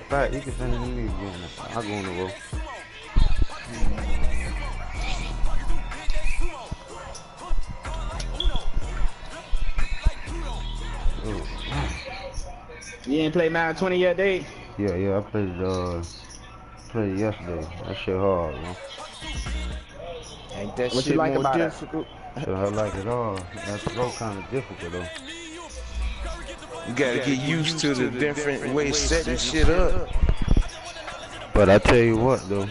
fact, you can send it to me again. I'll go on the road. You ain't played Madden 20 yet, Dave? Yeah, I played it yesterday. That shit hard, man. Ain't that What shit you like more about difficult? So I like it all. That throw kind of difficult though. You gotta get used to the different ways setting shit up. But I tell you what though,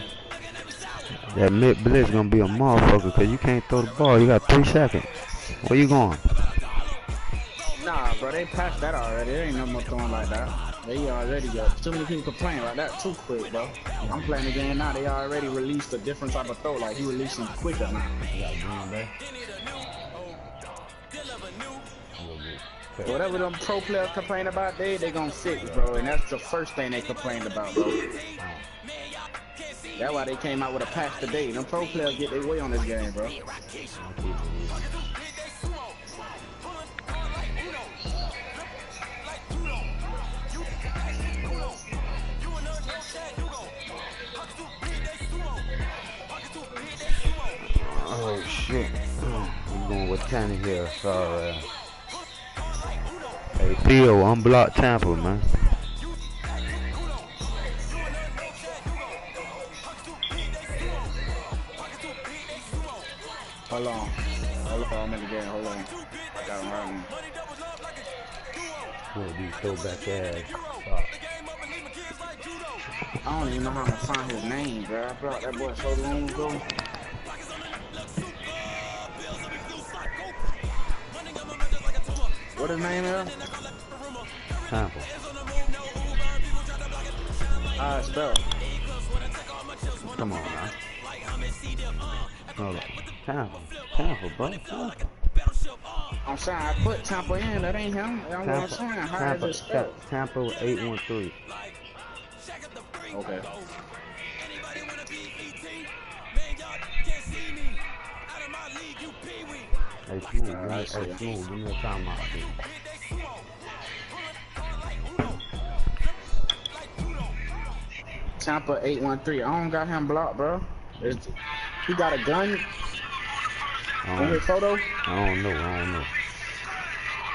that mid blitz gonna be a motherfucker because you can't throw the ball. You got 3 seconds. Where you going? Nah, bro, they passed that already. There ain't no more throwing like that. They already got too many people playing like that too quick, bro. I'm playing the game now. They already released a different type of throw. Like, he released them quicker now. Whatever them pro players complain about, they gonna fix, bro. And that's the first thing they complained about, bro. That's why they came out with a patch today. Them pro players get their way on this game, bro. Oh shit. I'm going with Tanny here, sorry. Hey Theo, unblock Tampa, man. Hold on, I'm in the game, hold on. I got him running. Look, these throwback ass. I don't even know how to find his name, bro. I brought that boy so long ago. What his name is? Tampa. Spell it. Come on, man. Hold on. Tampa, bro. Tampa. I'm saying I put Tampa in. That ain't him. That's what I'm saying. How is it spelled? Tampa 813. Okay. Hey, Smooth, give me a timeout, dude. Tampa 813. I don't got him blocked, bro. He got a gun in his photo? I don't know.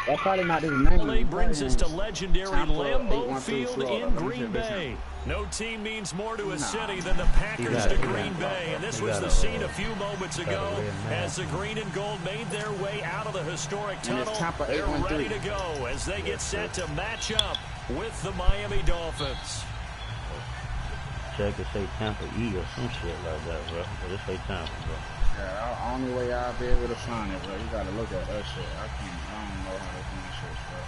That's probably not his name. Play brings us to legendary Lambeau Field in Green Bay. No team means more to a city than the Packers to Green Bay, and this was the scene a few moments ago as the green and gold made their way out of the historic tunnel. They're ready to go as they get set to match up with the Miami Dolphins. Check it, say Tampa E or some shit like that, bro. But it say Tampa, bro. Yeah, the only way I'll be able to find it, bro. You gotta look at that shit. I don't know how to find shit, bro.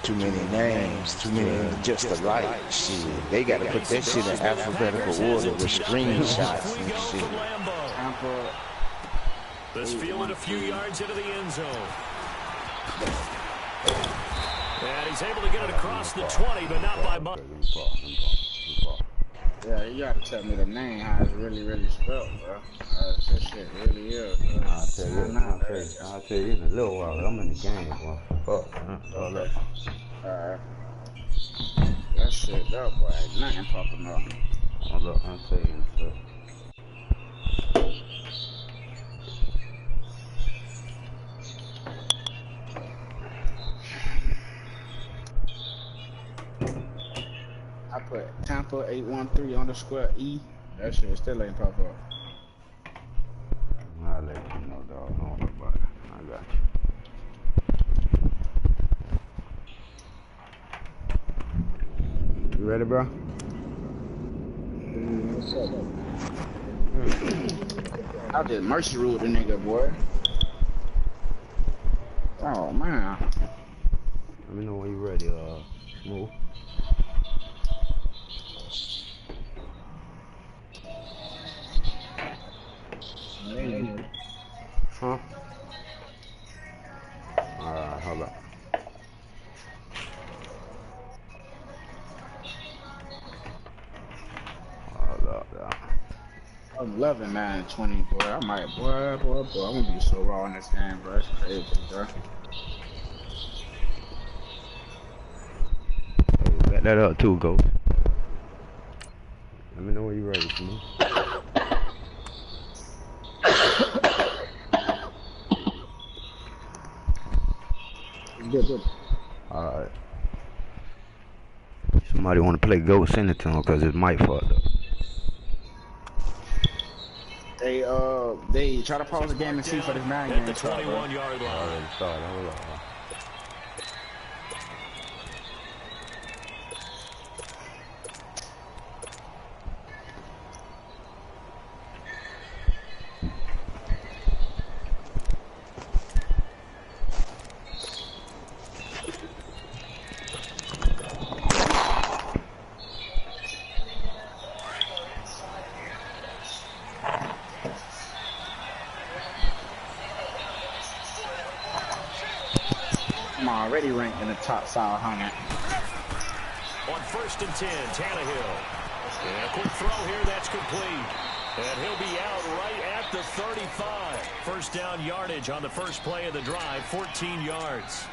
Too many names, too many just alike. Shit, they gotta put that shit in alphabetical order with screenshots and shit. Tampa. This fielded a few yards into the end zone. And he's able to get it across the 20, but not by much. Yeah, you gotta tell me the name, how it's really spelled, bro. This shit really is, bro. I'll tell you in a little while. I'm in the game, bro. Fuck, man. Hold up. Alright. That shit up, boy. Ain't nothing popping up. Hold up, I'll tell you in a second. I put Tampa 813_E. That shit still ain't pop up. I'll let you know, dog. Don't worry about it. I got you. You ready, bro? What's up? I just mercy ruled the nigga, boy. Oh, man. Let me know when you ready, Smooth. Huh? Alright, hold up. I'm loving 9-20, boy. I might, boy. I'm gonna be so raw in this game, bro. It's crazy, bro. Hey, back that up too, go. Let me know when you're ready, Smooth. Good. Alright. Somebody want to play Go, send it to him because his mic fucked up. They try to pause the game and see for this 9 game. At the 21-yard line. Already started. Hold on. I'm already ranked in the top 100. On 1st and 10, Tannehill. And a quick throw here, that's complete. And he'll be out right at the 35. First down yardage on the first play of the drive, 14 yards.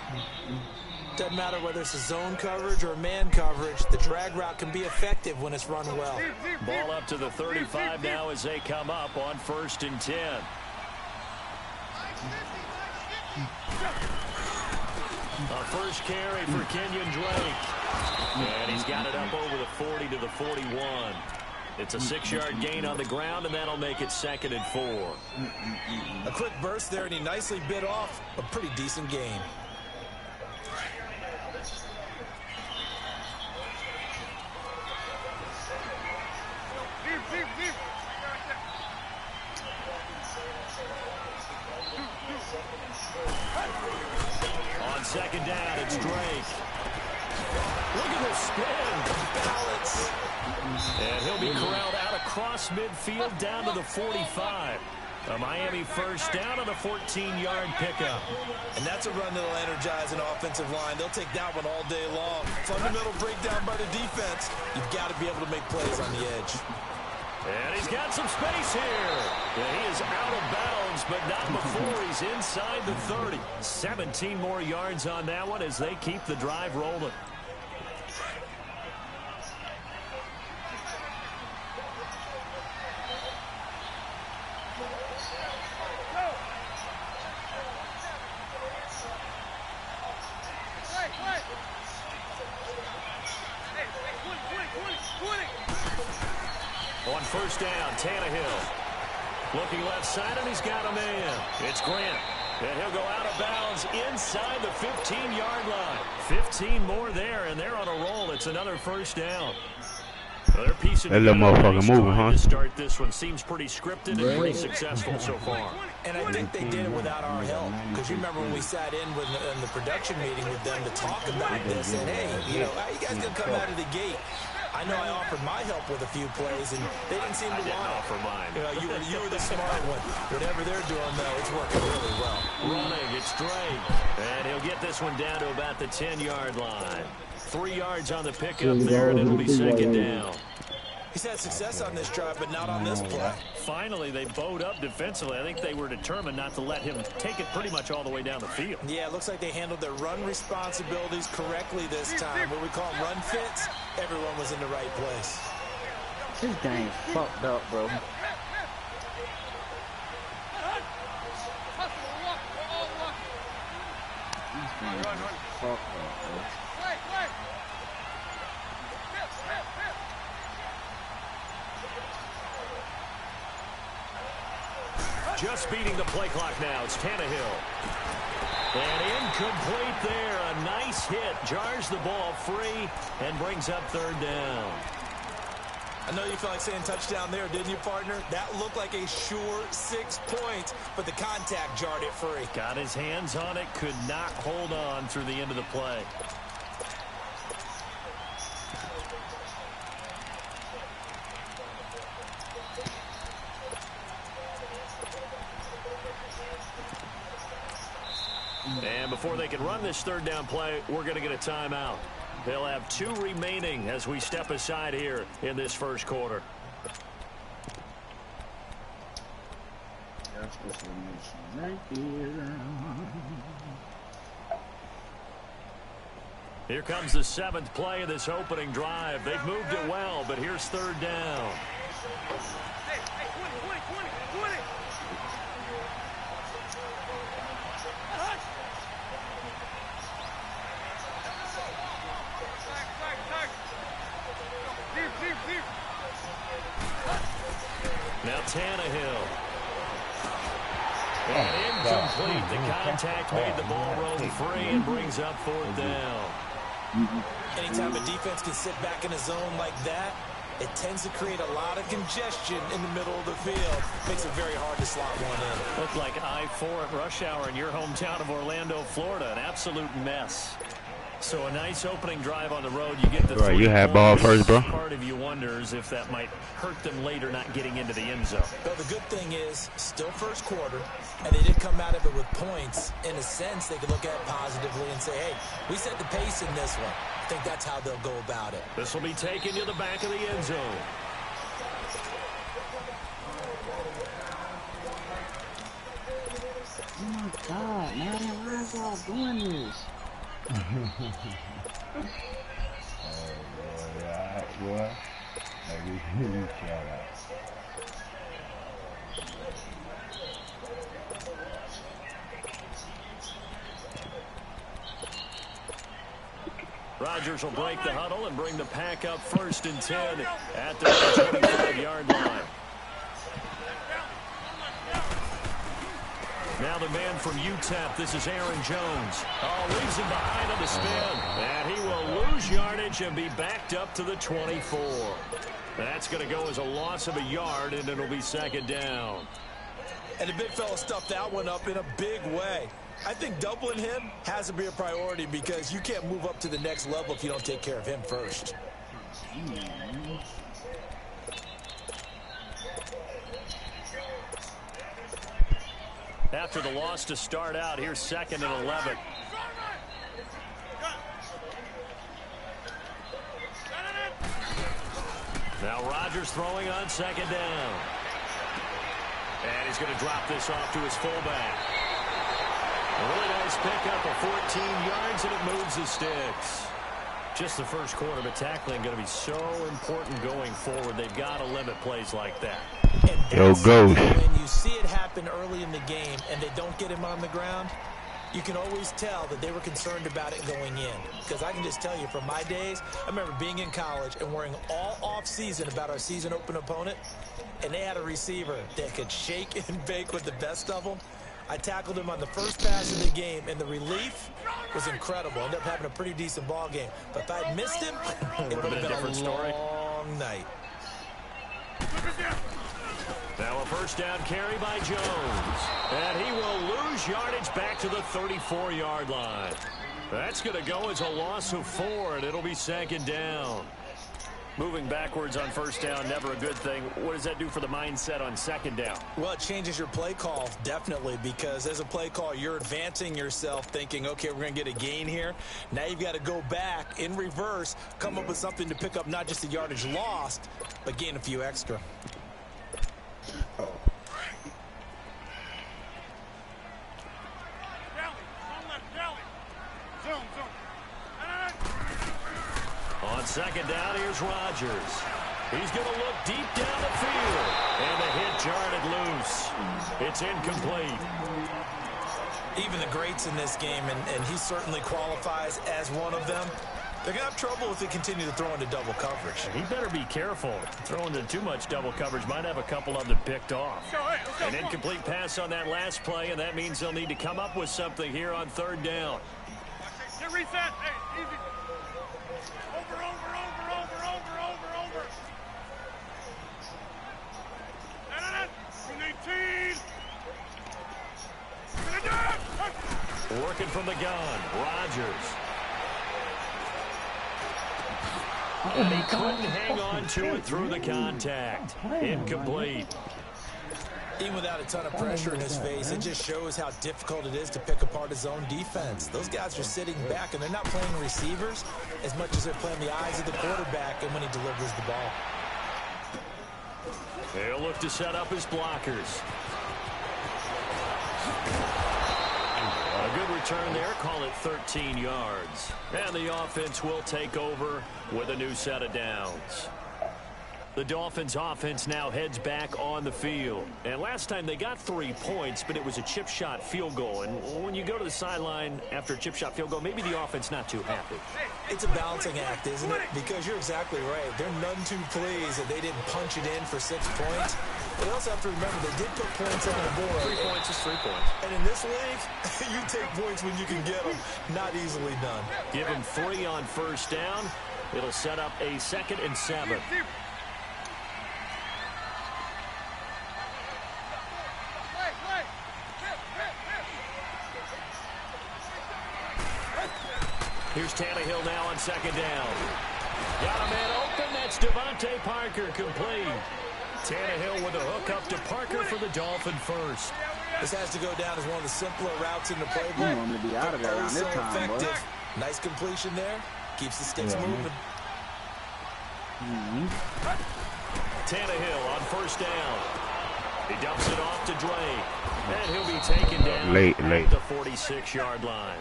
Doesn't matter whether it's a zone coverage or man coverage, the drag route can be effective when it's run well. Ball up to the 35 now as they come up on 1st and 10. A first carry for Kenyon Drake. And he's got it up over the 40 to the 41. It's a 6-yard gain on the ground, and that'll make it 2nd and 4. A quick burst there, and he nicely bit off a pretty decent gain. On 2nd down, it's Drake. Look at this spin. Balance. And he'll be corralled out across midfield down to the 45. A Miami first down on a 14-yard pickup. And that's a run that'll energize an offensive line. They'll take that one all day long. Fundamental breakdown by the defense. You've got to be able to make plays on the edge. And he's got some space here. And he is out of bounds, but not before he's inside the 30. 17 more yards on that one as they keep the drive rolling. On first down, Tannehill. Looking left side, and he's got a man. It's Grant. And he'll go out of bounds inside the 15-yard line. 15 more there, and they're on a roll. It's another first down. Another piece of that little motherfucker moving, huh? To start this one seems pretty scripted and pretty successful so far. And I think they did it without our help. Because you remember when we sat in the production meeting with them to talk about this. And, hey, you know, how you guys going to come out of the gate? I know I offered my help with a few plays, and they didn't seem to want it. Offer mine. You know, you were the smart one. Whatever they're doing, though, it's working really well. Running, it's Drake. And he'll get this one down to about the 10-yard line. 3 yards on the pickup there, and it'll be 2nd down. He's had success on this drive, but not on this play. Finally, they bowed up defensively. I think they were determined not to let him take it pretty much all the way down the field. Yeah, it looks like they handled their run responsibilities correctly this time. What we call run fits, everyone was in the right place. This game's fucked up, bro. This game's fucked up, bro. Just beating the play clock now. It's Tannehill. And incomplete there. A nice hit. Jars the ball free and brings up 3rd down. I know you felt like saying touchdown there, didn't you, partner? That looked like a sure 6 points, but the contact jarred it free. Got his hands on it. Could not hold on through the end of the play. And before they can run this 3rd down play, we're going to get a timeout. They'll have 2 remaining as we step aside here in this first quarter. Here comes the 7th play of this opening drive. They've moved it well, but here's 3rd down. Now Tannehill. And incomplete. The contact made the ball roll free and brings up 4th down. Anytime a defense can sit back in a zone like that, it tends to create a lot of congestion in the middle of the field. Makes it very hard to slot one in. Looked like I-4 at rush hour in your hometown of Orlando, Florida. An absolute mess. So a nice opening drive on the road. You get the right. You had ball first, bro. Part of you wonders if that might hurt them later, not getting into the end zone. But the good thing is, still first quarter, and they did come out of it with points. In a sense, they could look at it positively and say, hey, we set the pace in this one. I think that's how they'll go about it. This will be taken to the back of the end zone. Oh my God, man, why is y'all doing this? Oh, boy, alright, boy. Maybe you shout out. Rodgers will break the huddle and bring the pack up 1st and 10 at the 25-yard line. Now the man from UTEP, this is Aaron Jones. Oh, leaves him behind on the spin. And he will lose yardage and be backed up to the 24. That's going to go as a loss of a yard, and it'll be 2nd down. And the big fella stuffed that one up in a big way. I think doubling him has to be a priority because you can't move up to the next level if you don't take care of him first. After the loss to start out, here's 2nd and 11. Now Rodgers throwing on 2nd down. And he's going to drop this off to his fullback. A really nice pickup of 14 yards, and it moves the sticks. Just the first quarter, but tackling going to be so important going forward. They've got to limit plays like that. Yo, Ghost. When you see it happen early in the game and they don't get him on the ground, you can always tell that they were concerned about it going in. Because I can just tell you, from my days, I remember being in college and worrying all off-season about our season open opponent, and they had a receiver that could shake and bake with the best of them. I tackled him on the first pass of the game, and the relief was incredible. Ended up having a pretty decent ball game. But if I had missed him, it would have been a different story. Long night. Now a 1st down carry by Jones. And he will lose yardage back to the 34-yard line. That's going to go as a loss of 4, and it'll be 2nd down. Moving backwards on 1st down, never a good thing. What does that do for the mindset on 2nd down? Well, it changes your play call, definitely, because as a play call, you're advancing yourself thinking, okay, we're going to get a gain here. Now you've got to go back in reverse, come up with something to pick up not just the yardage lost, but gain a few extra. On 2nd down, here's Rodgers. He's going to look deep down the field. And the hit jarred loose. It's incomplete. Even the greats in this game, and he certainly qualifies as one of them, they're going to have trouble if they continue to throw into double coverage. He better be careful. Throwing into too much double coverage might have a couple of them picked off. An incomplete pass on that last play, and that means they'll need to come up with something here on 3rd down. Get reset. Hey, easy. Over. 18. Working from the gun, Rodgers. And he couldn't hang on to it through the contact. Incomplete. Even without a ton of pressure in his face, it just shows how difficult it is to pick apart his own defense. Those guys are sitting back, and they're not playing receivers as much as they're playing the eyes of the quarterback and when he delivers the ball. They'll look to set up his blockers. A good return there, call it 13 yards. And the offense will take over with a new set of downs. The Dolphins offense now heads back on the field. And last time they got 3 points, but it was a chip shot field goal. And when you go to the sideline after a chip shot field goal, maybe the offense not too happy. It's a balancing act, isn't it? Because you're exactly right. They're none too pleased that they didn't punch it in for 6 points. But you also have to remember they did put points on the board. 3 points is 3 points. And in this league, you take points when you can get them. Not easily done. Give him 3 on first down. It'll set up a 2nd and 7. Here's Tannehill now on 2nd down. Got a man open. That's Devontae Parker complete. Tannehill with a hook up to Parker for the Dolphin first. This has to go down as one of the simpler routes in the playbook. You want me to be out of there around this time, boy. Nice completion there. Keeps the sticks moving. Tannehill on first down. He dumps it off to Drake. And he'll be taken down at the 46-yard line.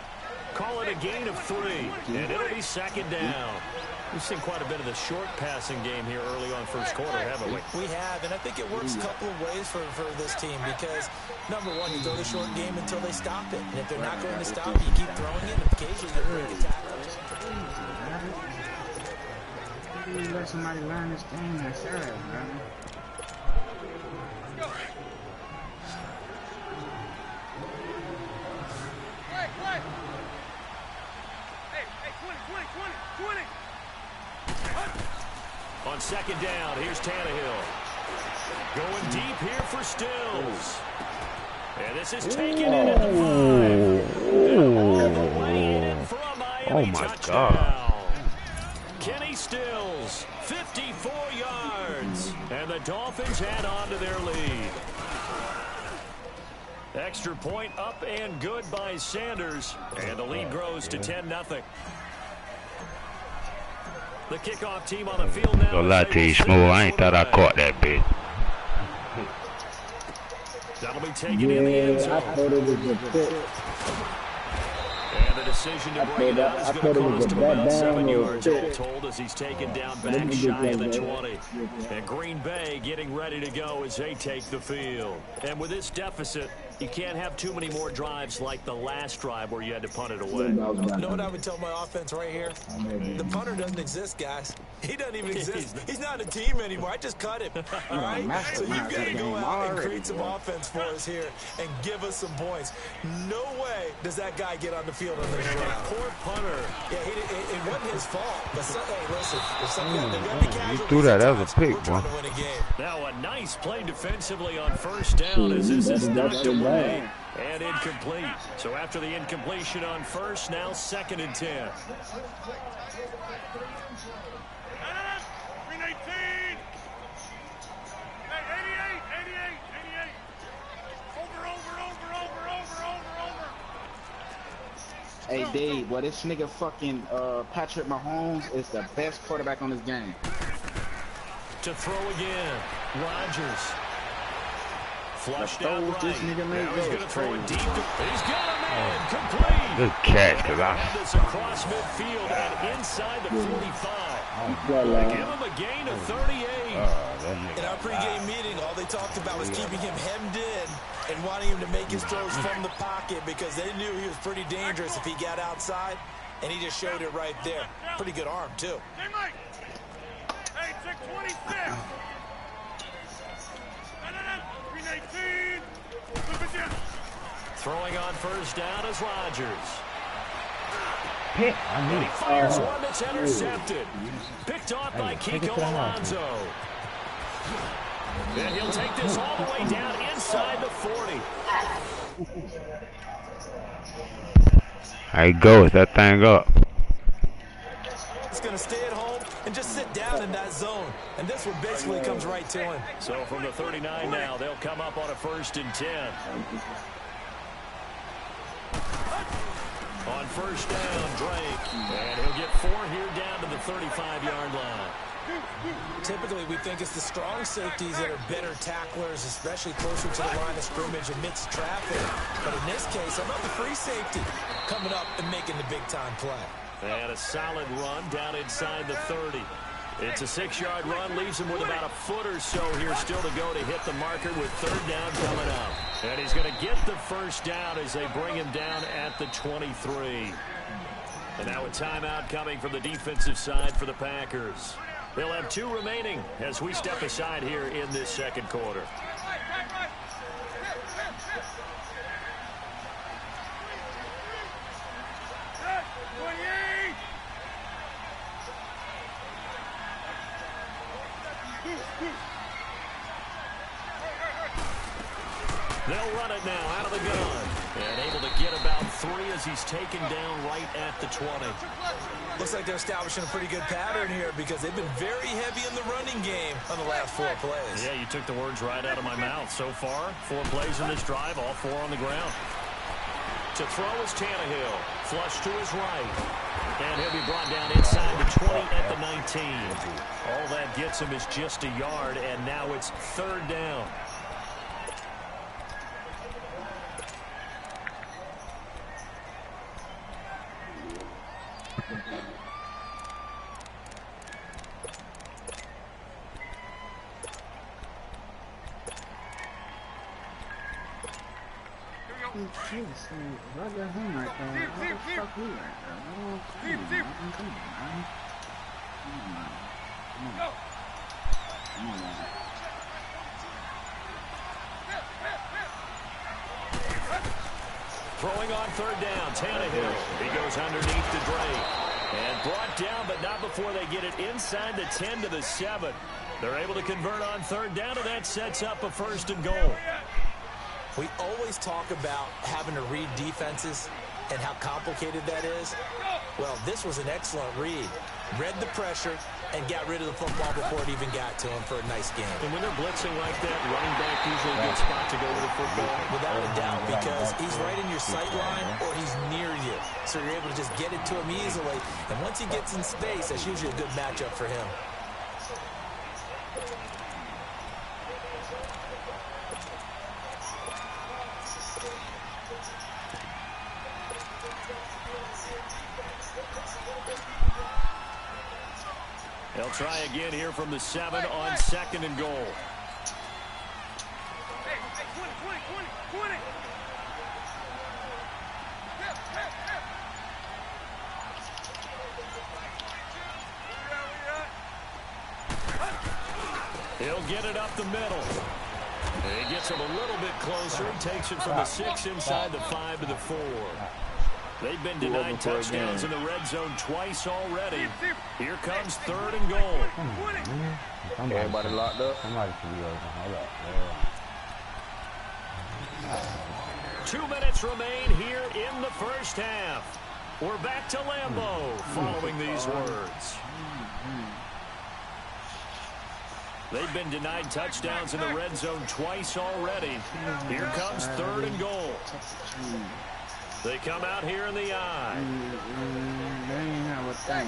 Call it a gain of 3, and it'll be 2nd down. We've seen quite a bit of the short passing game here early on first quarter, haven't we? We have, and I think it works a couple of ways for this team because, number one, you throw the short game until they stop it. And if they're not going to stop it, you keep throwing it, and occasionally you break a tackle. You let somebody learn this game themselves, man. On 2nd down, here's Tannehill. Going deep here for Stills. And this is taken in at the 5. Oh, my God. Kenny Stills, 54 yards. And the Dolphins add on to their lead. Extra point up and good by Sanders. And the lead grows to 10-0. The kickoff team on the field now. Gonna lie to you, Smooth. I ain't thought I caught that bitch. That'll be taken in the end zone. I thought it was a pick. And the decision to bring it out is going to cost him about 7 yards, all told, as he's taken down back shy of the 20. And Green Bay getting ready to go as they take the field. And with this deficit, you can't have too many more drives like the last drive where you had to punt it away. You know what I would tell my offense right here? The punter doesn't exist, guys. He doesn't even exist. He's not a team anymore. I just cut him. All right? So you've got to go out and create some offense for us here and give us some points. No way does that guy get on the field on this drive. Poor punter. Yeah, it wasn't his fault. But hey, listen, if some guy, they're going to be casualties. You threw that. That was a pick, boy. Now a nice play defensively on first down as this is knocked away and incomplete. So after the incompletion on first, now 2nd and 10. 88. Hey, Dave, well, this nigga fucking Patrick Mahomes is the best quarterback on this game. To throw again, Rodgers. Flushed out right. This nigga now he's going to throw it deep. He's got a man complete. Good catch, cause And it's across midfield and inside the 45. Give him a gain of 38. In our pregame meeting, all they talked about was keeping him hemmed in and wanting him to make his throws from the pocket because they knew he was pretty dangerous if he got outside, and he just showed it right there. Pretty good arm, too. Hey, Mike. Hey, check 26. 319. Throwing on first down is Rodgers. Pick. And he fires one that's intercepted. Picked off by Kiko Alonso. And he'll take this all the way down inside the 40. How you go with that thing up? He's going to stay at home and just sit down in that zone. And this one basically comes right to him. So from the 39 now, they'll come up on a 1st and 10. On first down, Drake. And he'll get 4 here down to the 35-yard line. typically we think it's the strong safeties that are better tacklers, especially closer to the line of scrimmage amidst traffic. But in this case, how about the free safety coming up and making the big-time play? And a solid run down inside the 30. It's a 6-yard run, leaves him with about a foot or so here still to go to hit the marker with 3rd down coming up. And he's going to get the 1st down as they bring him down at the 23. And now a timeout coming from the defensive side for the Packers. They'll have 2 remaining as we step aside here in this 2nd quarter. They'll run it now out of the gun. And able to get about 3 as he's taken down right at the 20. Looks like they're establishing a pretty good pattern here because they've been very heavy in the running game on the last 4 plays. Yeah, you took the words right out of my mouth. So far, 4 plays in this drive, all 4 on the ground. To throw is Tannehill. Flush to his right. And he'll be brought down inside the 20 at the 19. All that gets him is just a yard, and now it's 3rd down. I got him right there. What the fuck he right there? Come on, man. Throwing on 3rd down, Tannehill. He goes underneath to Drake. And brought down, but not before they get it inside the 10 to the 7. They're able to convert on 3rd down, and that sets up a 1st and goal. We always talk about having to read defenses and how complicated that is. Well, this was an excellent read. Read the pressure and got rid of the football before it even got to him for a nice game. And when they're blitzing like that, running back usually a good spot to go with the football. Without a doubt, because he's right in your sight line or he's near you. So you're able to just get it to him easily. And once he gets in space, that's usually a good matchup for him. They'll try again here from the 7 on 2nd and goal. Hey, 20. He'll get it up the middle. And he gets him a little bit closer and takes it from the 6 inside the 5 to the 4. They've been denied touchdowns in the red zone twice already. Here comes 3rd and goal. Everybody locked up. Somebody should be open. Hold up. 2 minutes remain here in the 1st half. We're back to Lambeau following these words. They've been denied touchdowns in the red zone twice already. Here comes 3rd and goal. They come out here in the eye. They ain't have a thing.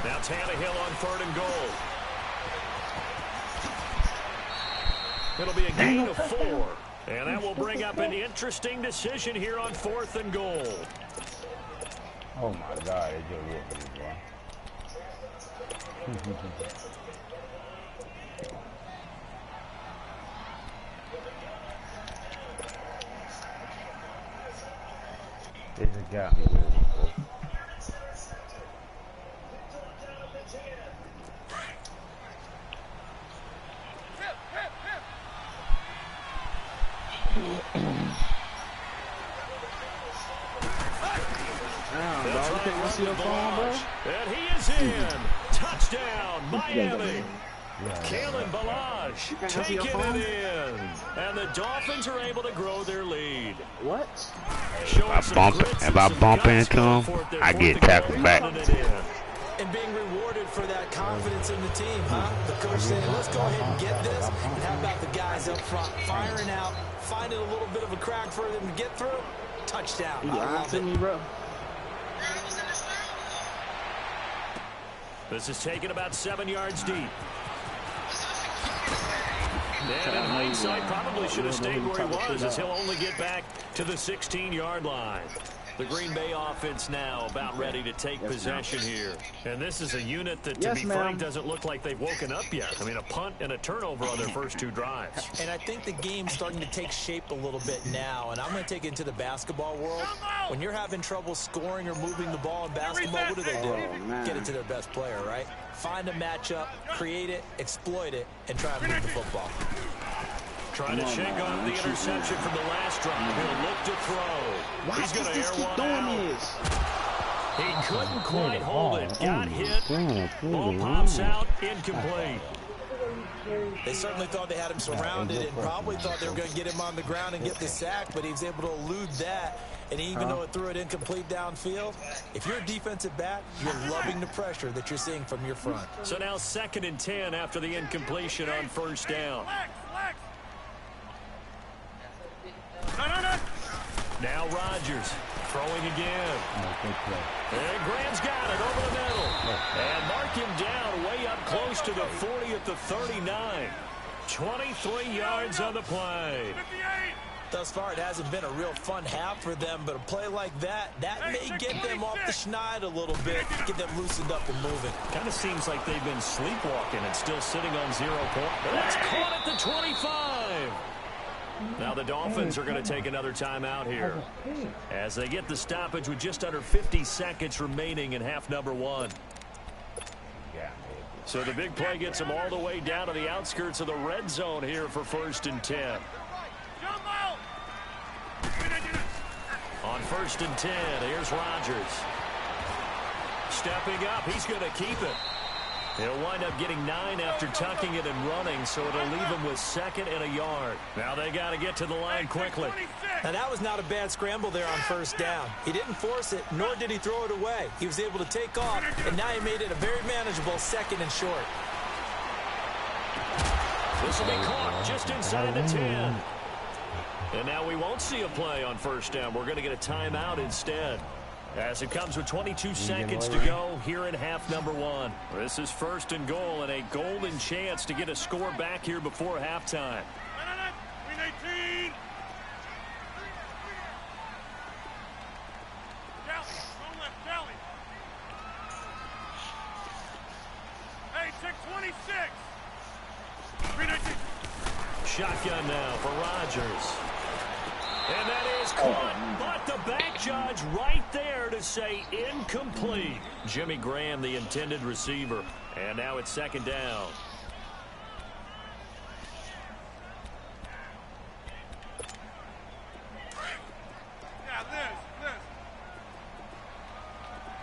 Now Tannehill on 3rd and goal. It'll be a gain of 4. And that will bring up an interesting decision here on 4th and goal. Oh my God, they just whooped me, boy. They just got me with it, boy. And he is in. Touchdown, Miami. Kalen Balaj taking it in. And the Dolphins are able to grow their lead. What? If I bump into him, I get tackled back. and being rewarded for that confidence in the team, huh? The coach saying, let's go ahead and get this. And how about the guys up front firing out, finding a little bit of a crack for them to get through? Touchdown. I love it. Me, bro. This is taken about 7 yards deep. And in hindsight, probably should have stayed where he was, as he'll only get back to the 16-yard line. The Green Bay offense now about ready to take possession here. And this is a unit that, to be frank, doesn't look like they've woken up yet. I mean, a punt and a turnover on their first 2 drives. And I think the game's starting to take shape a little bit now. And I'm going to take it into the basketball world. When you're having trouble scoring or moving the ball in basketball, what do they do? Get it to their best player, right? Find a matchup, create it, exploit it, and try and move the football. Trying to shake off the interception from the last drive. He'll look to throw. He's going to air one out. He couldn't quite hold it. Got hit. Ball pops out. Incomplete. They certainly thought they had him surrounded and probably thought they were going to get him on the ground and get the sack, but he was able to elude that. And even though it threw it incomplete downfield, if you're a defensive back, you're loving the pressure that you're seeing from your front. So now 2nd and 10 after the incompletion on first down. Now Rodgers throwing again. And Graham's got it over the middle. And mark him down way up close to the 40 at the 39. 23 yards on the play. Thus far, it hasn't been a real fun half for them, but a play like that may get them off the schneid a little bit, get them loosened up and moving. Kind of seems like they've been sleepwalking and still sitting on 0 points. That's caught at the 25. Now the Dolphins are going to take another timeout here as they get the stoppage with just under 50 seconds remaining in half number 1. So the big play gets them all the way down to the outskirts of the red zone here for 1st and 10. On 1st and 10, here's Rodgers. Stepping up, he's going to keep it. He'll wind up getting 9 after tucking it and running, so it'll leave him with 2nd and a yard. Now they got to get to the line quickly. Now that was not a bad scramble there on 1st down. He didn't force it, nor did he throw it away. He was able to take off, and now he made it a very manageable 2nd and short. This will be caught just inside the 10. And now we won't see a play on 1st down. We're going to get a timeout instead, as it comes with 22 seconds to go here in half number 1. This is 1st and goal and a golden chance to get a score back here before halftime. Green 18. Don't left, Kelly. Hey, check 26. Green 18. Shotgun now for Rodgers. And that is caught, but the back judge right there to say incomplete. Jimmy Graham, the intended receiver. And now it's 2nd down. Yeah, this.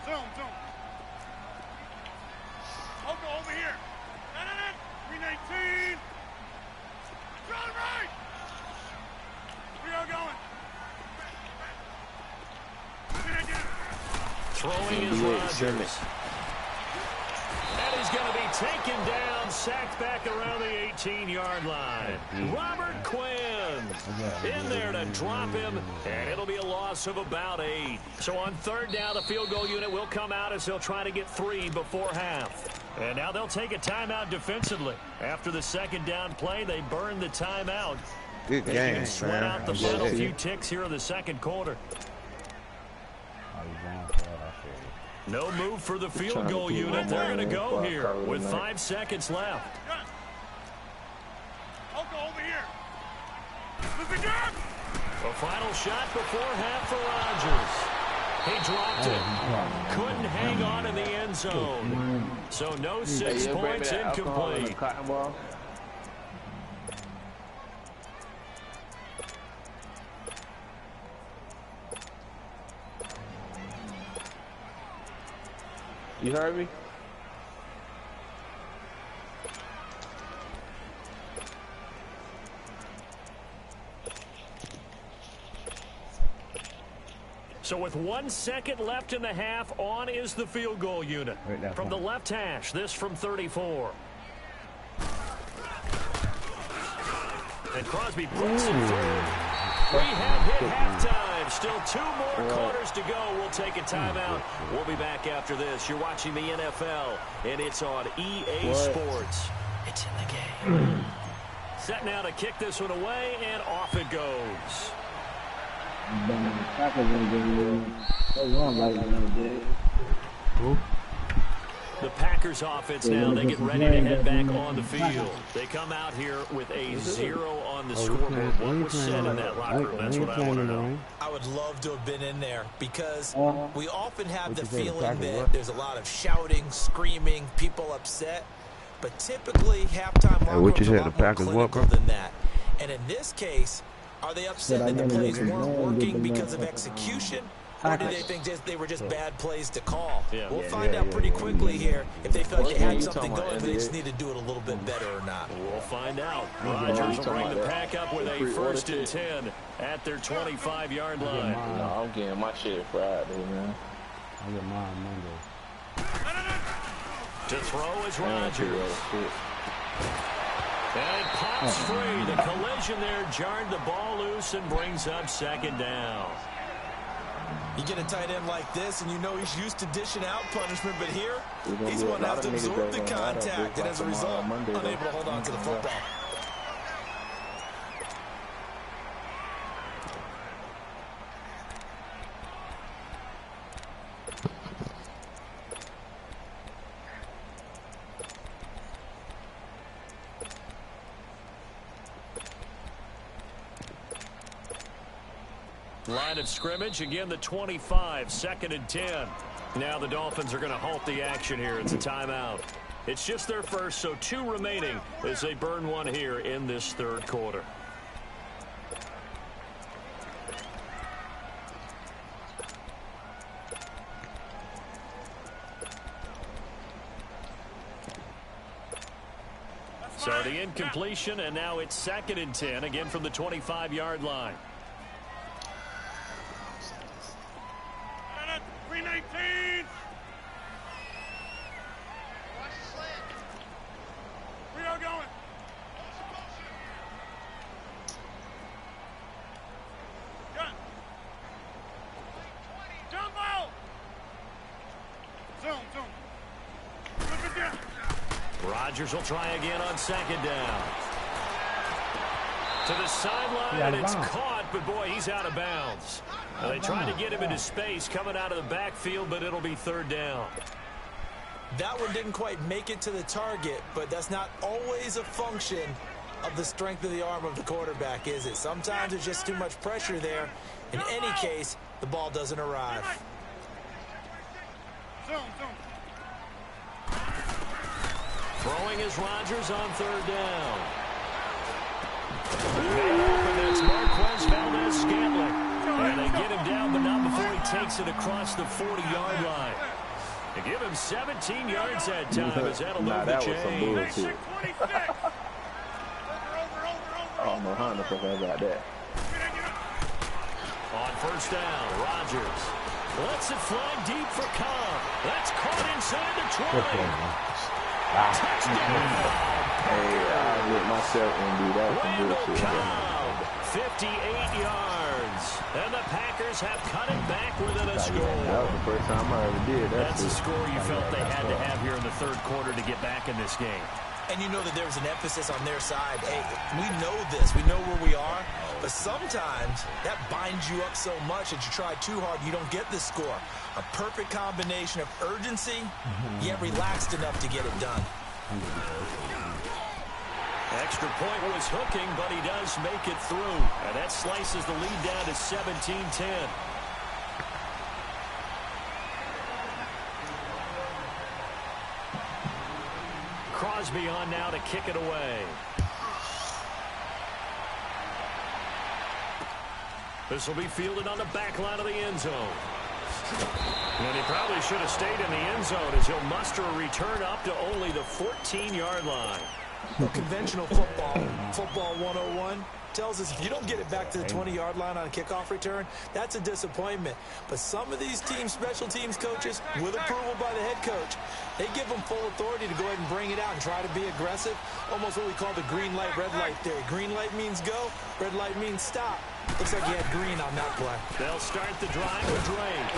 Zoom. Over here. Green 18. Run right. We are going. Throwing is Rodgers. And he's going to be taken down, sacked back around the 18-yard line. Robert Quinn in there to drop him, and it'll be a loss of about 8. So on 3rd down, the field goal unit will come out as they'll try to get 3 before half. And now they'll take a timeout defensively. After the 2nd down play, they burn the timeout. Good They game, can sweat out the final few ticks here in the 2nd quarter. No move for the field goal unit. They're going to go here with 5 seconds left. I'll go over here. Listen up. A final shot before half for Rodgers. He dropped it. Couldn't hang on in the end zone. So no 6 points, incomplete. You heard me? So with 1 second left in the half, on is the field goal unit. From the left hash, this from 34. And Crosby puts it through. We have hit halftime. Still 2 more quarters to go. We'll take a timeout. We'll be back after this. You're watching the NFL, and it's on EA Sports. It's in the game. Set now to kick this one away, and off it goes. The Packers offense now, they get ready to head back on the field. They come out here with a 0 on the scoreboard. What was said in that locker room? That's what I want to know. I would love to have been in there because we often have the feeling that there's a lot of shouting, screaming, people upset. But typically, halftime locker rooms are a lot more clinical than that. And in this case, are they upset that the plays weren't working because of execution? Or do they think they were just bad plays to call? We'll find out pretty quickly here if they felt they had something going, but they just need to do it a little bit better or not. We'll find out. Rodgers will bring the pack up with a 1st and 10 at their 25-yard line. No, I'm getting my shit Friday, man. I get mine Monday. To throw is Rodgers. And it pops free. The collision there jarred the ball loose and brings up 2nd down. You get a tight end like this, and you know he's used to dishing out punishment, but here, he's going to have to absorb the contact, and as a result, unable to hold on to the football. Line of scrimmage, again the 25, 2nd and 10. Now the Dolphins are going to halt the action here. It's a timeout. It's just their first, so 2 remaining as they burn one here in this 3rd quarter. So the incompletion, and now it's 2nd and 10, again from the 25-yard line. 319. Watch the slant. We are going. Gun. Jumbo. Zoom. Flip it down. Rodgers will try again on 2nd down. To the sideline, and it's caught, but boy, he's out of bounds. They tried to get him into space coming out of the backfield, but it'll be 3rd down. That one didn't quite make it to the target, but that's not always a function of the strength of the arm of the quarterback, is it? Sometimes there's just too much pressure there. In any case, the ball doesn't arrive. Throwing is Rodgers on 3rd down. That's Marquez Valdez-Scantling. And they get him down, but not before he takes it across the 40-yard line. They give him 17 yards that time as that'll move the chains. Oh, no, Honda forgot about that. On 1st down, Rodgers lets it fly deep for Cobb. That's caught inside the 20. Touchdown. Hey, I'll get myself and do that. Randall Cobb, 58 yards. And the Packers have cut it back within a score. That was the first time I ever did that. That's the score you felt they had to have here in the 3rd quarter to get back in this game. And you know that there was an emphasis on their side. Hey, we know this. We know where we are. But sometimes that binds you up so much that you try too hard, you don't get the score. A perfect combination of urgency, yet relaxed enough to get it done. Extra point was hooking, but he does make it through. And that slices the lead down to 17-10. Crosby on now to kick it away. This will be fielded on the back line of the end zone. And he probably should have stayed in the end zone as he'll muster a return up to only the 14-yard line. Well, conventional football 101, tells us if you don't get it back to the 20-yard line on a kickoff return, that's a disappointment. But some of these special teams coaches, with approval by the head coach, they give them full authority to go ahead and bring it out and try to be aggressive. Almost what we call the green light, red light theory. Green light means go, red light means stop. Looks like he had green on that play. They'll start the drive with Drake.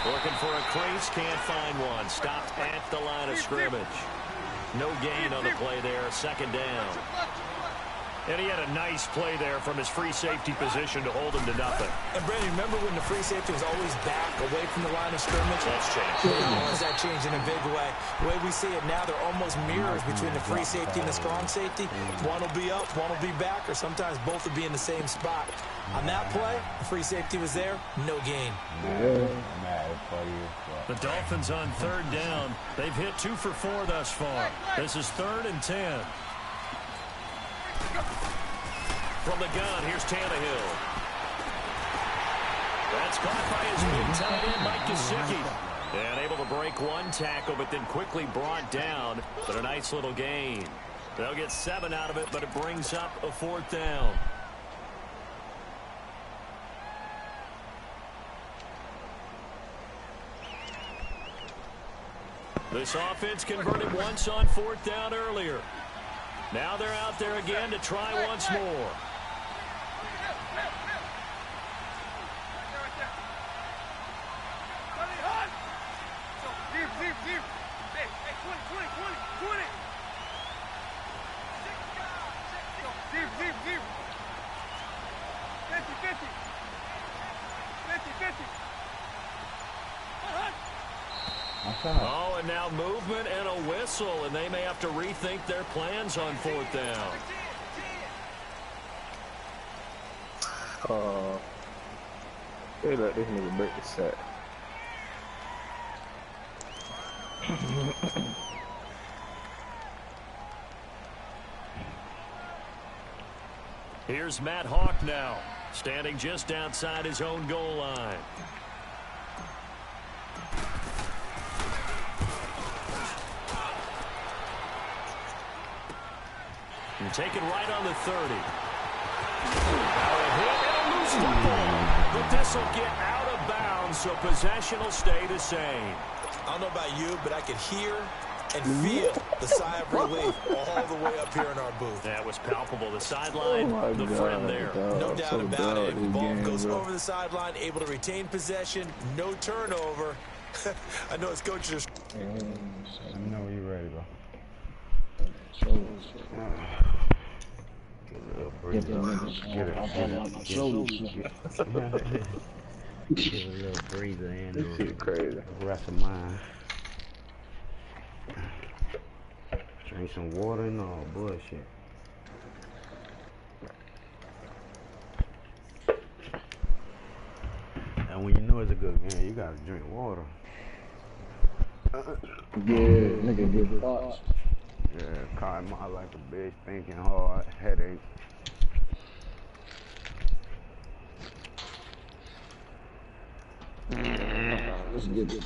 Looking for a crease, can't find one. Stopped at the line of scrimmage. No gain on the play there, second down. And he had a nice play there from his free safety position to hold him to nothing. And, Brandon, remember when the free safety was always back away from the line of scrimmage? That's changed. Has that changed in a big way? The way we see it now, they're almost mirrors between the free safety and the strong safety. One will be up, one will be back, or sometimes both will be in the same spot. On that play, the free safety was there, no gain. The Dolphins on third down. They've hit 2 for 4 thus far. This is 3rd and 10. From the gun, here's Tannehill. That's caught by his big tight end, Mike Gesicki. And able to break one tackle, but then quickly brought down. But a nice little gain. They'll get 7 out of it, but it brings up a 4th down. This offense converted once on 4th down earlier. Now they're out there again to try once more. Oh, and now movement and a whistle, and they may have to rethink their plans on 4th down. They let this nigga break the set. Here's Matt Hawk now, standing just outside his own goal line. And take it right on the 30. But this will get out of bounds, so possession will stay the same. I don't know about you, but I could hear and feel the sigh of relief all the way up here in our booth. That was palpable. The sideline, the friend there. No doubt about it. The ball goes over the sideline, able to retain possession, no turnover. I know his coach just... I know you're ready, bro. Get a little breather in. This shit crazy. Rest of mine. Drink some water and all bullshit. And when you know it's a good game, you gotta drink water. Yeah, nigga, give thoughts. Yeah, caught him out like a bitch, thinking hard, headache. Let's get it.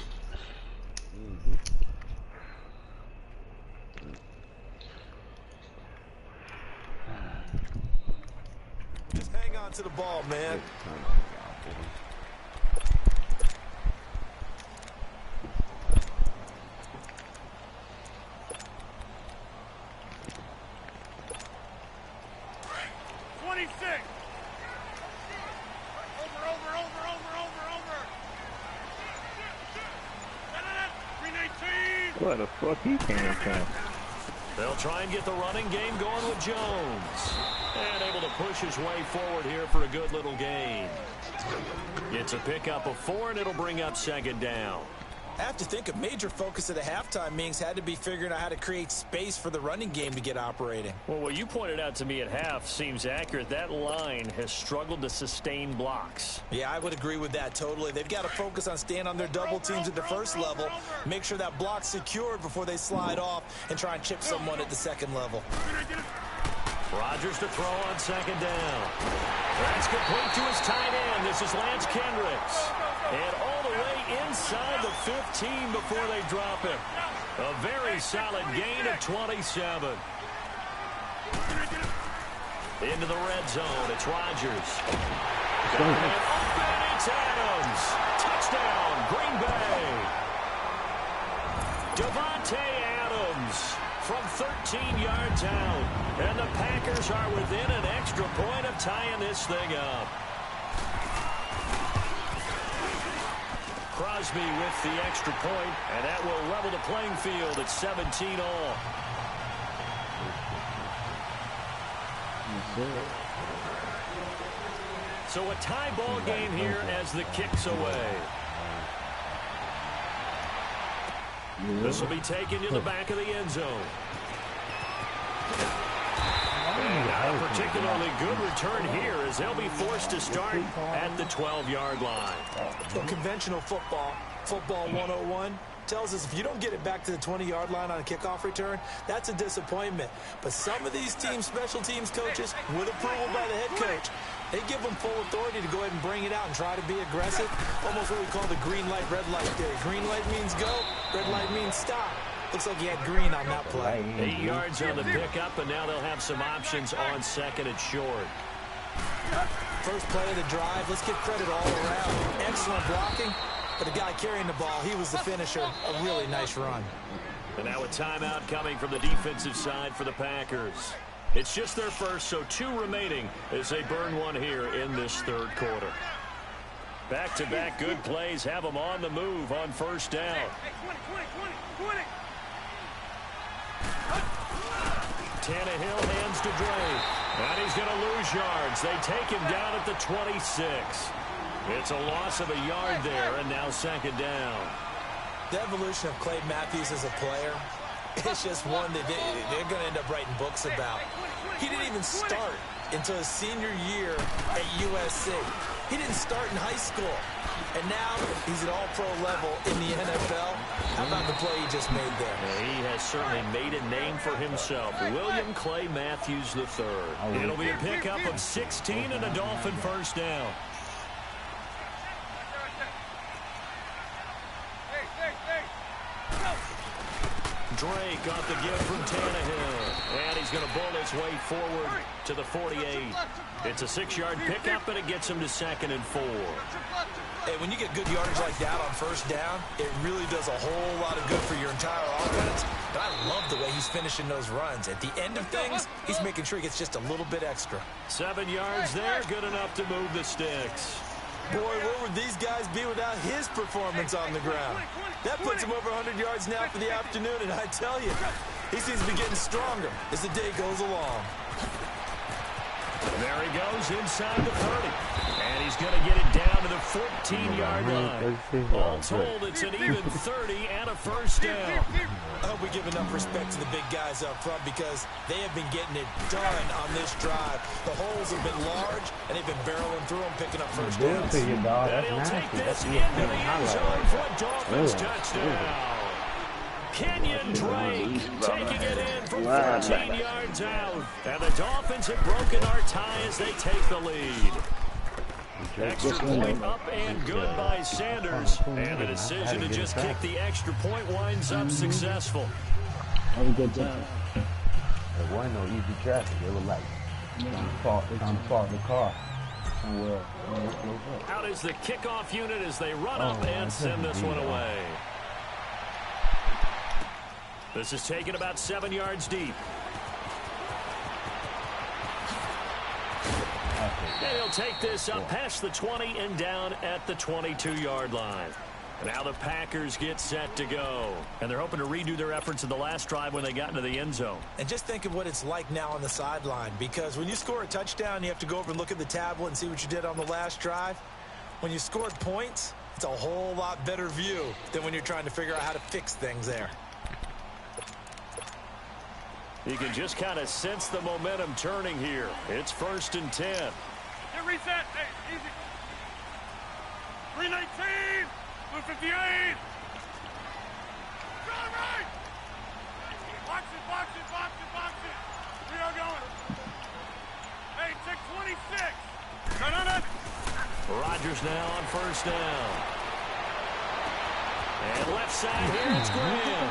Just hang on to the ball, man. What the fuck he came from? They'll try and get the running game going with Jones. And able to push his way forward here for a good little gain. It's a pickup of 4, and it'll bring up 2nd down. I have to think a major focus of the halftime meetings had to be figuring out how to create space for the running game to get operating. Well, what you pointed out to me at half seems accurate. That line has struggled to sustain blocks. Yeah, I would agree with that totally. They've got to focus on staying on their double teams at the first level, make sure that block's secured before they slide off and try and chip someone at the second level. Rodgers to throw on 2nd down. That's complete to his tight end. This is Lance Kendricks. And all the way inside the 15 before they drop him. A very solid gain of 27. Into the red zone. It's Rodgers. And open, it's Adams. Touchdown, Green Bay. Davante Adams from 13 yards out. And the Packers are within an extra point of tying this thing up. Crosby with the extra point, and that will level the playing field at 17 all. So a tie ball game here as the kick's away. This will be taken to the back of the end zone. And not a particularly good return here as they'll be forced to start at the 12-yard line. Well, conventional football 101, tells us if you don't get it back to the 20-yard line on a kickoff return, that's a disappointment. But some of these teams, special teams coaches, with approval by the head coach, they give them full authority to go ahead and bring it out and try to be aggressive. Almost what we call the green light, red light theory. Green light means go, red light means stop. Looks like he had green on that play. 8 yards on the pickup, and now they'll have some options on second and short. First play of the drive, let's give credit all around. Excellent blocking, but the guy carrying the ball, he was the finisher. A really nice run. And now a timeout coming from the defensive side for the Packers. It's just their first, so 2 remaining as they burn one here in this third quarter. Back-to-back good plays have them on the move on first down. Hey, 20. Tannehill hands to Drake. And he's going to lose yards. They take him down at the 26. It's a loss of a yard there, and now second down. The evolution of Clay Matthews as a player, it's just one that they're going to end up writing books about. He didn't even start until his senior year at USC. He didn't start in high school. And now he's at all-pro level in the NFL. How about the play he just made there? Yeah, he has certainly made a name for himself. William Clay Matthews III. It'll be a pickup of 16 and a Dolphin first down. Drake got the gift from Tannehill. And he's going to bull his way forward to the 48. It's a 6-yard pickup, and it gets him to second and 4. Hey, when you get good yardage like that on first down, it really does a whole lot of good for your entire offense. But I love the way he's finishing those runs. At the end of things, he's making sure he gets just a little bit extra. 7 yards there, good enough to move the sticks. Boy, where would these guys be without his performance on the ground? That puts him over 100 yards now for the afternoon, and I tell you, he seems to be getting stronger as the day goes along. There he goes inside the 30. And he's going to get it down to the 14-yard line. All told, it's an even 30 and a first down. I hope we give enough respect to the big guys up front because they have been getting it done on this drive. The holes have been large, and they've been barreling through them, picking up first downs. And he'll take this into the end zone for a Dolphins touchdown. Kenyon Drake taking it in from 14 yards out. And the Dolphins have broken our tie as they take the lead. Extra point up and good by Sanders. And the decision to just kick the extra point winds up successful. Have a good time. There wasn't no easy traffic. It was like on the part of the car. Somewhere. Out is the kickoff unit as they run up and send this one away. This is taken about 7 yards deep. And he'll take this up past the 20 and down at the 22-yard line. Now the Packers get set to go. And they're hoping to redo their efforts in the last drive when they got into the end zone. And just think of what it's like now on the sideline. Because when you score a touchdown, you have to go over and look at the tablet and see what you did on the last drive. When you scored points, it's a whole lot better view than when you're trying to figure out how to fix things there. You can just kind of sense the momentum turning here. It's 1st and 10. Get reset. Hey, easy. 319. Blue 58. Go right. Box it. We are going. Hey, check 26. No. Rodgers now on first down. And left side here, it's Graham.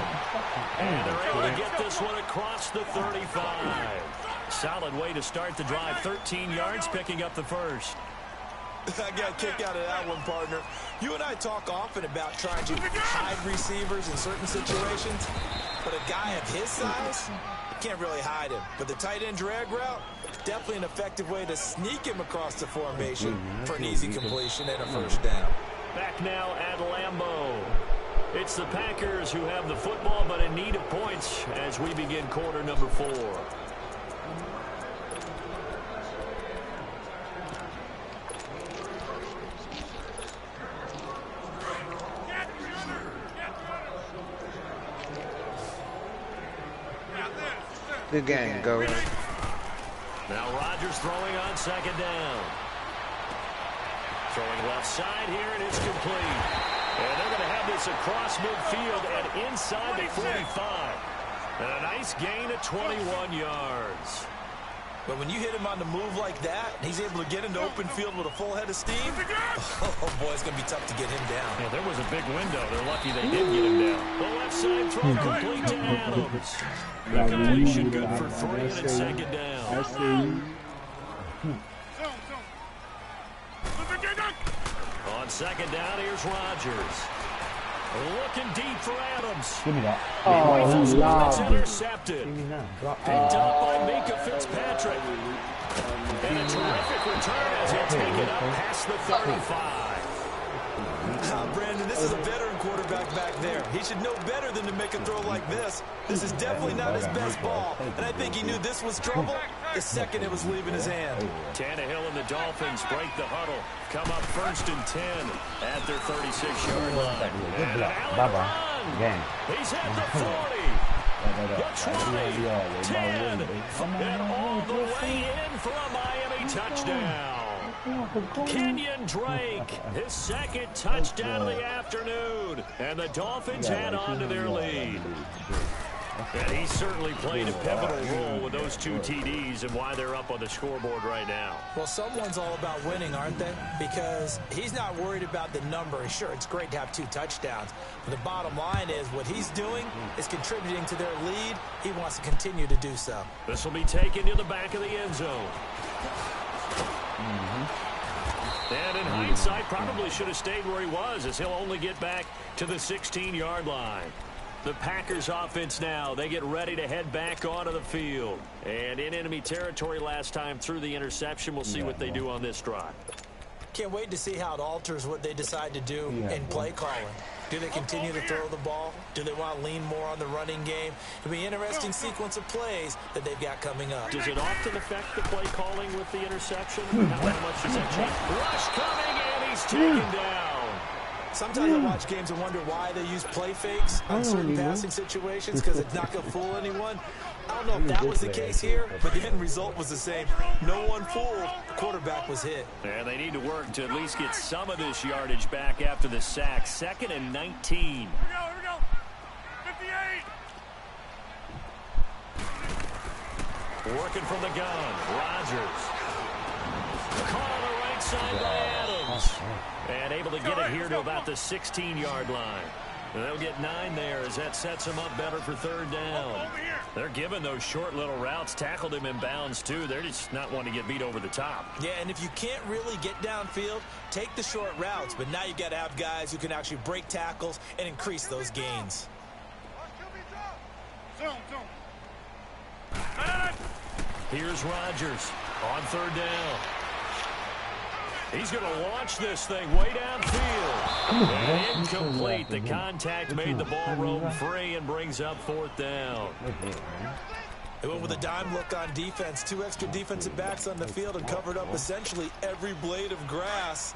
And they're able to get this one across the 35. Solid way to start the drive. 13 yards, picking up the first. I got a kick out of that one, partner. You and I talk often about trying to hide receivers in certain situations, but a guy of his size, can't really hide him. But the tight end drag route, definitely an effective way to sneak him across the formation for an easy completion and a first down. Back now at Lambeau. It's the Packers who have the football, but in need of points as we begin quarter number 4. Good game, go. Now Rodgers throwing on second down. Throwing left side here, and it's complete. And they're going to have this across midfield and inside the 45. And a nice gain of 21 yards. But when you hit him on the move like that, he's able to get into open field with a full head of steam. Oh, boy, it's going to be tough to get him down. Yeah, there was a big window. They're lucky they did get him down. The left side throw complete to Adams. The completion good for 3 and it's second down. On second down, here's Rodgers. Looking deep for Adams. Give me that. It's intercepted. Picked up by Minka Fitzpatrick. And a terrific return as he'll take it up past the 35. Brandon, this is a veteran quarterback back there. He should know better than to make a throw like this. This is definitely not his best ball. And I think he knew this was trouble the second it was leaving his hand. Tannehill and the Dolphins break the huddle. Come up 1st and 10 at their 36-yard line. And an Allen run. He's at the 40. The 20, 10, and all the way in for a Miami touchdown. Kenyon Drake, his second touchdown of the afternoon. And the Dolphins add on to their lead. And he certainly played a pivotal role with those 2 TDs and why they're up on the scoreboard right now. Well, someone's all about winning, aren't they? Because he's not worried about the number. Sure, it's great to have 2 touchdowns. But the bottom line is what he's doing is contributing to their lead. He wants to continue to do so. This will be taken to the back of the end zone. And in hindsight, probably should have stayed where he was as he'll only get back to the 16-yard line. The Packers offense now, they get ready to head back onto the field. And in enemy territory last time through the interception. We'll see what they do on this drive. Can't wait to see how it alters what they decide to do in play calling. Do they continue to throw the ball? Do they want to lean more on the running game? It'll be an interesting sequence of plays that they've got coming up. Does it often affect the play calling with the interception? How much does that change? Rush coming, and he's taken down. Sometimes I watch games and wonder why they use play fakes on certain passing situations because it's not going to fool anyone. I don't know if that was the case here, but the end result was the same. No one fooled. The quarterback was hit. And they need to work to at least get some of this yardage back after the sack. 2nd and 19. Here we go. 58. Working from the gun. Rodgers. Caught on the right side by Adams. And able to get it here to about the 16-yard line. And they'll get 9 there as that sets them up better for 3rd down. They're giving those short little routes. Tackled him in bounds, too. They're just not wanting to get beat over the top. Yeah, and if you can't really get downfield, take the short routes. But now you got to have guys who can actually break tackles and increase those gains. Here's Rodgers on 3rd down. He's going to launch this thing way downfield. And incomplete. The contact made the ball roam free and brings up 4th down. They went with a dime look on defense. 2 extra defensive backs on the field and covered up essentially every blade of grass.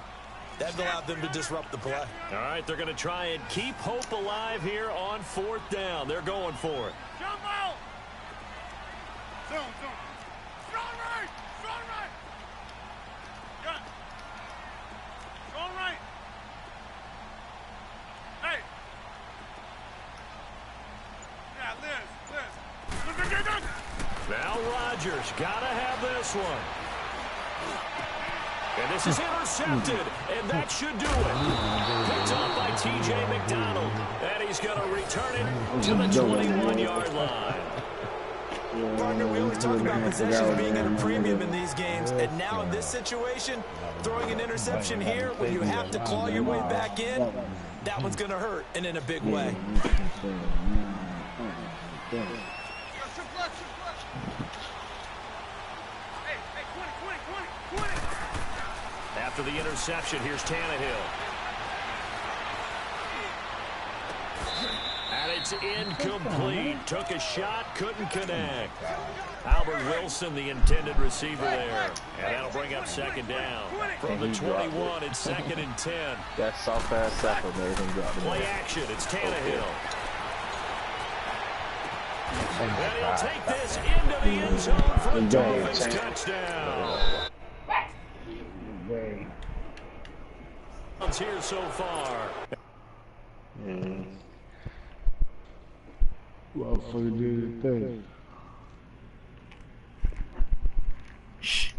That allowed them to disrupt the play. All right, they're going to try and keep hope alive here on 4th down. They're going for it. Jump out. Zone. Strong right. Gun. Strong right. Hey. Yeah, Liz. Now Rodgers got to have this one. And this is intercepted, and that should do it. Picked up by T.J. McDonald, and he's going to return it to the 21-yard line. Partner, we always talk about possessions being at a premium in these games, and now in this situation, throwing an interception here when you have to claw your way back in, that one's going to hurt, and in a big way. After the interception, here's Tannehill. And it's incomplete. Took a shot, couldn't connect. Albert Wilson, the intended receiver there. And that'll bring up second down. From the 21, it's 2nd and 10. That soft-ass tackle made him drop it. Play action, it's Tannehill. And he'll take this into the end zone for a Dolphins touchdown. Here so far. Well, for you do the thing. Shh.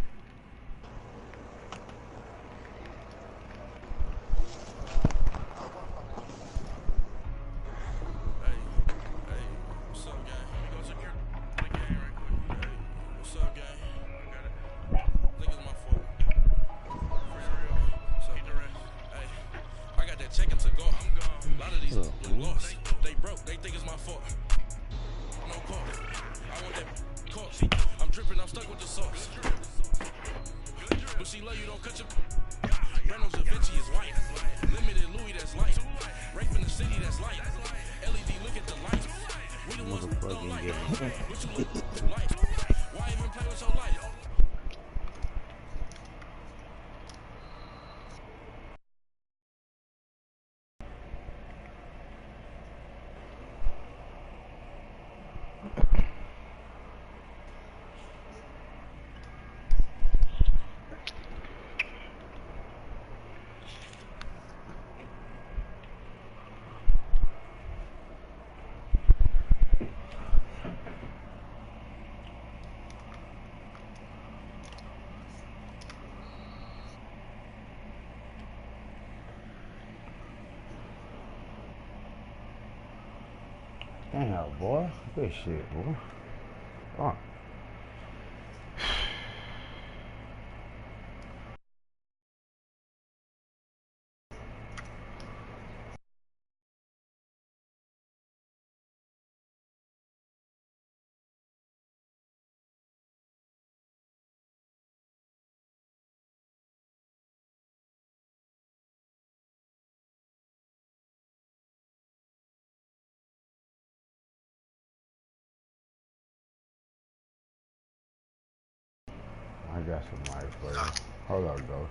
Damn, boy. Good shit, boy. Fuck. I got some mic for you. Hold on, though.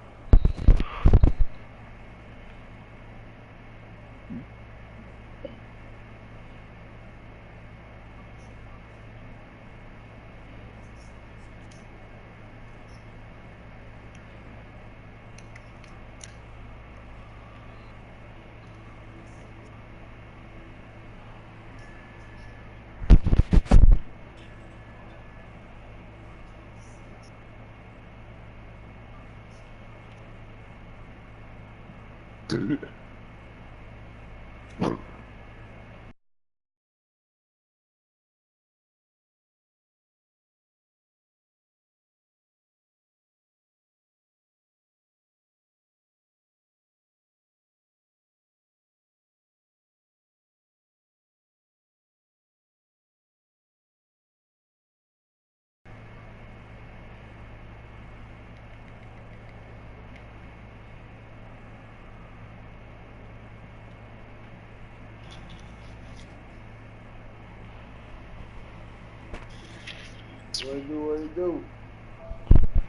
What it do, what it do?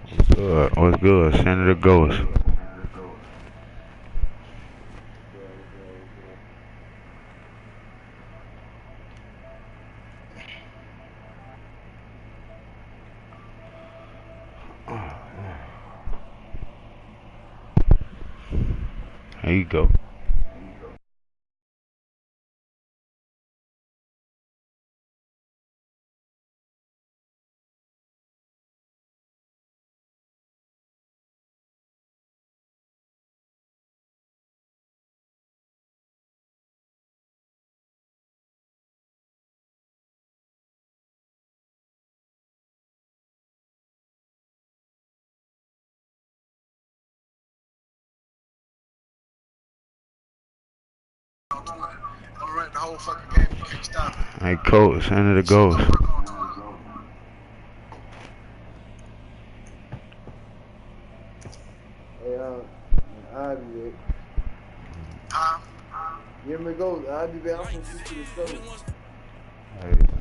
What's good? What's good? Senator Ghost. There you go. gonna run the whole fucking game. You can't stop it. Hey, coach, send it to Ghost. Hey, I'll be back. Huh? Give me a go. I'll be back. I'm gonna shoot you the stove. Hey.